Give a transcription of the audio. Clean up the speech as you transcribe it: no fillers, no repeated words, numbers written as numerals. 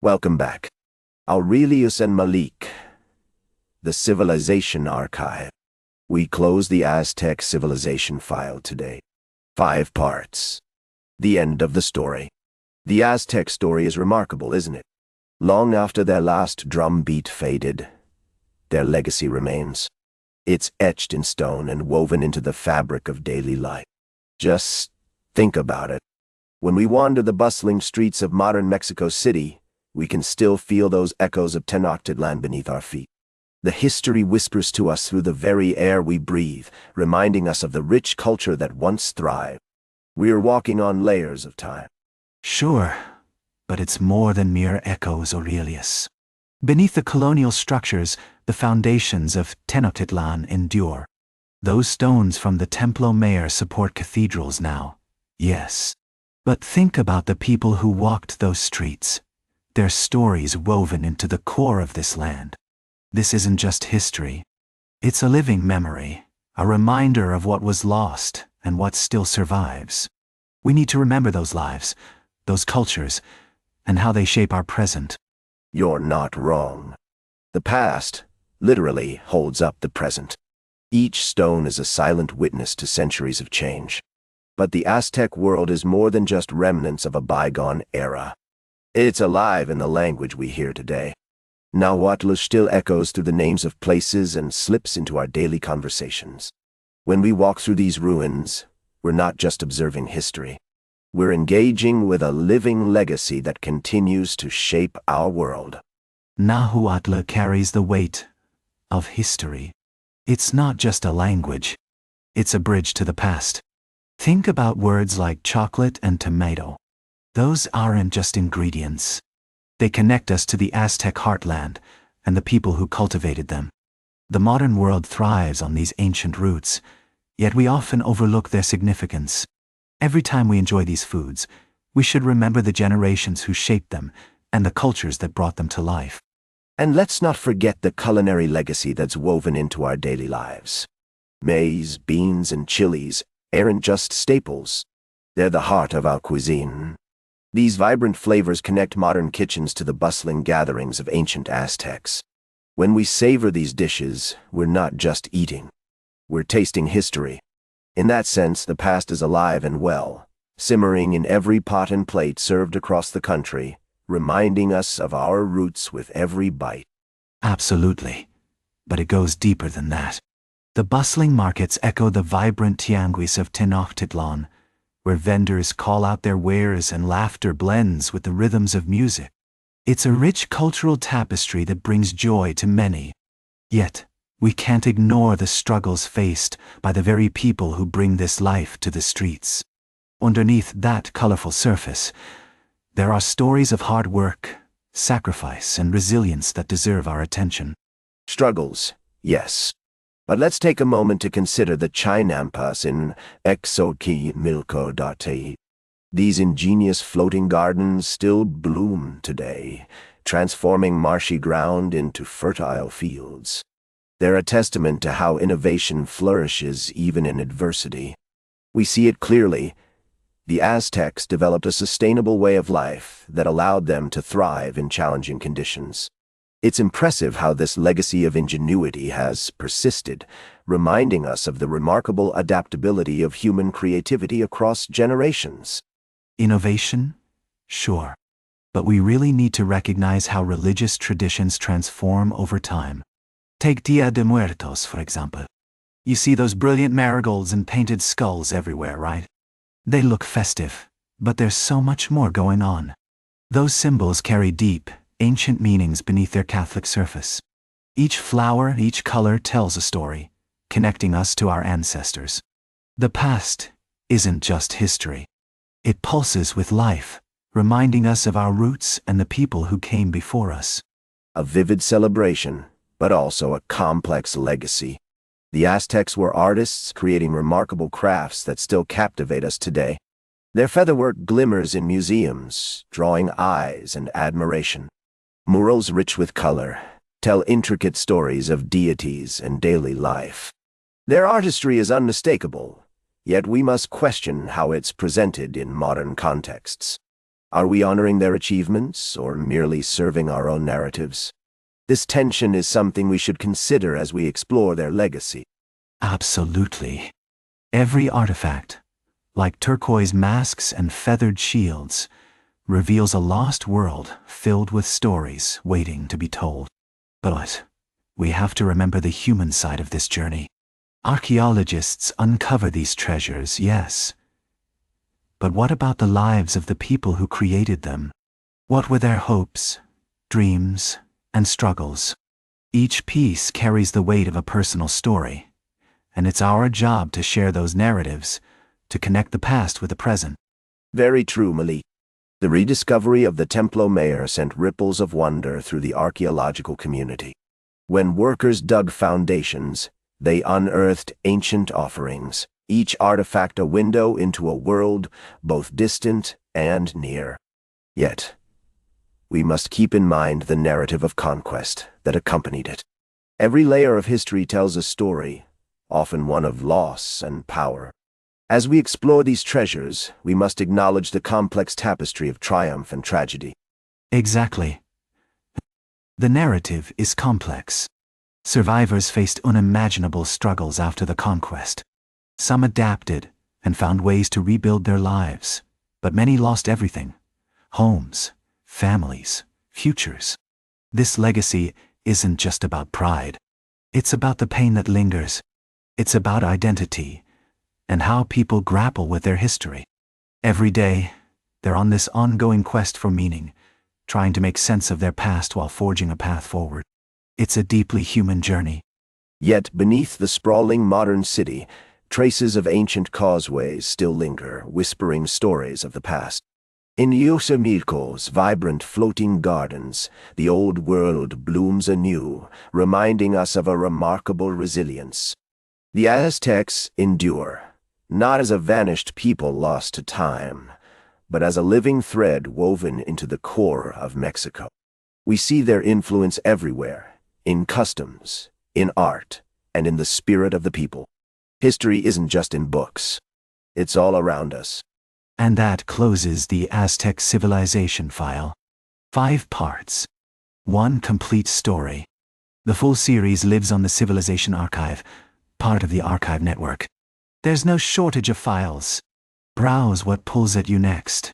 Welcome back. Aurelius and Malik, the Civilization Archive. We close the Aztec civilization file today. 5 parts. The end of the story. The Aztec story is remarkable, isn't it? Long after their last drumbeat faded, their legacy remains. It's etched in stone and woven into the fabric of daily life. Just think about it. When we wander the bustling streets of modern Mexico City, we can still feel those echoes of Tenochtitlán beneath our feet. The history whispers to us through the very air we breathe, reminding us of the rich culture that once thrived. We're walking on layers of time. Sure, but it's more than mere echoes, Aurelius. Beneath the colonial structures, the foundations of Tenochtitlán endure. Those stones from the Templo Mayor support cathedrals now, yes. But think about the people who walked those streets. Their stories woven into the core of this land. This isn't just history. It's a living memory, a reminder of what was lost and what still survives. We need to remember those lives, those cultures, and how they shape our present. You're not wrong. The past, literally, holds up the present. Each stone is a silent witness to centuries of change. But the Aztec world is more than just remnants of a bygone era. It's alive in the language we hear today. Nahuatl still echoes through the names of places and slips into our daily conversations. When we walk through these ruins, we're not just observing history. We're engaging with a living legacy that continues to shape our world. Nahuatl carries the weight of history. It's not just a language. It's a bridge to the past. Think about words like chocolate and tomato. Those aren't just ingredients. They connect us to the Aztec heartland and the people who cultivated them. The modern world thrives on these ancient roots, yet we often overlook their significance. Every time we enjoy these foods, we should remember the generations who shaped them and the cultures that brought them to life. And let's not forget the culinary legacy that's woven into our daily lives. Maize, beans, and chilies aren't just staples. They're the heart of our cuisine. These vibrant flavors connect modern kitchens to the bustling gatherings of ancient Aztecs. When we savor these dishes, we're not just eating. We're tasting history. In that sense, the past is alive and well, simmering in every pot and plate served across the country, reminding us of our roots with every bite. Absolutely. But it goes deeper than that. The bustling markets echo the vibrant tianguis of Tenochtitlan, where vendors call out their wares and laughter blends with the rhythms of music. It's a rich cultural tapestry that brings joy to many. Yet, we can't ignore the struggles faced by the very people who bring this life to the streets. Underneath that colorful surface, there are stories of hard work, sacrifice, and resilience that deserve our attention. Struggles, yes. But let's take a moment to consider the chinampas in Exoquimilco. These ingenious floating gardens still bloom today, transforming marshy ground into fertile fields. They're a testament to how innovation flourishes even in adversity. We see it clearly. The Aztecs developed a sustainable way of life that allowed them to thrive in challenging conditions. It's impressive how this legacy of ingenuity has persisted, reminding us of the remarkable adaptability of human creativity across generations. Innovation? Sure. But we really need to recognize how religious traditions transform over time. Take Dia de Muertos, for example. You see those brilliant marigolds and painted skulls everywhere, right? They look festive, but there's so much more going on. Those symbols carry deep, ancient meanings beneath their Catholic surface. Each flower, each color tells a story, connecting us to our ancestors. The past isn't just history. It pulses with life, reminding us of our roots and the people who came before us. A vivid celebration, but also a complex legacy. The Aztecs were artists creating remarkable crafts that still captivate us today. Their featherwork glimmers in museums, drawing eyes and admiration. Murals rich with color tell intricate stories of deities and daily life. Their artistry is unmistakable, yet we must question how it's presented in modern contexts. Are we honoring their achievements or merely serving our own narratives? This tension is something we should consider as we explore their legacy. Absolutely. Every artifact, like turquoise masks and feathered shields, reveals a lost world filled with stories waiting to be told. But we have to remember the human side of this journey. Archaeologists uncover these treasures, yes. But what about the lives of the people who created them? What were their hopes, dreams, and struggles? Each piece carries the weight of a personal story, and it's our job to share those narratives, to connect the past with the present. Very true, Malik. The rediscovery of the Templo Mayor sent ripples of wonder through the archaeological community. When workers dug foundations, they unearthed ancient offerings, each artifact a window into a world both distant and near. Yet, we must keep in mind the narrative of conquest that accompanied it. Every layer of history tells a story, often one of loss and power. As we explore these treasures, we must acknowledge the complex tapestry of triumph and tragedy. Exactly. The narrative is complex. Survivors faced unimaginable struggles after the conquest. Some adapted and found ways to rebuild their lives, but many lost everything: homes, families, futures. This legacy isn't just about pride. It's about the pain that lingers. It's about identity and how people grapple with their history. Every day, they're on this ongoing quest for meaning, trying to make sense of their past while forging a path forward. It's a deeply human journey. Yet beneath the sprawling modern city, traces of ancient causeways still linger, whispering stories of the past. In Mesoamerica's vibrant floating gardens, the old world blooms anew, reminding us of a remarkable resilience. The Aztecs endure, not as a vanished people lost to time, but as a living thread woven into the core of Mexico. We see their influence everywhere, in customs, in art, and in the spirit of the people. History isn't just in books. It's all around us. And that closes the Aztec civilization file. 5 parts. 1 complete story. The full series lives on the Civilization Archive, part of the Archive Network. There's no shortage of files. Browse what pulls at you next.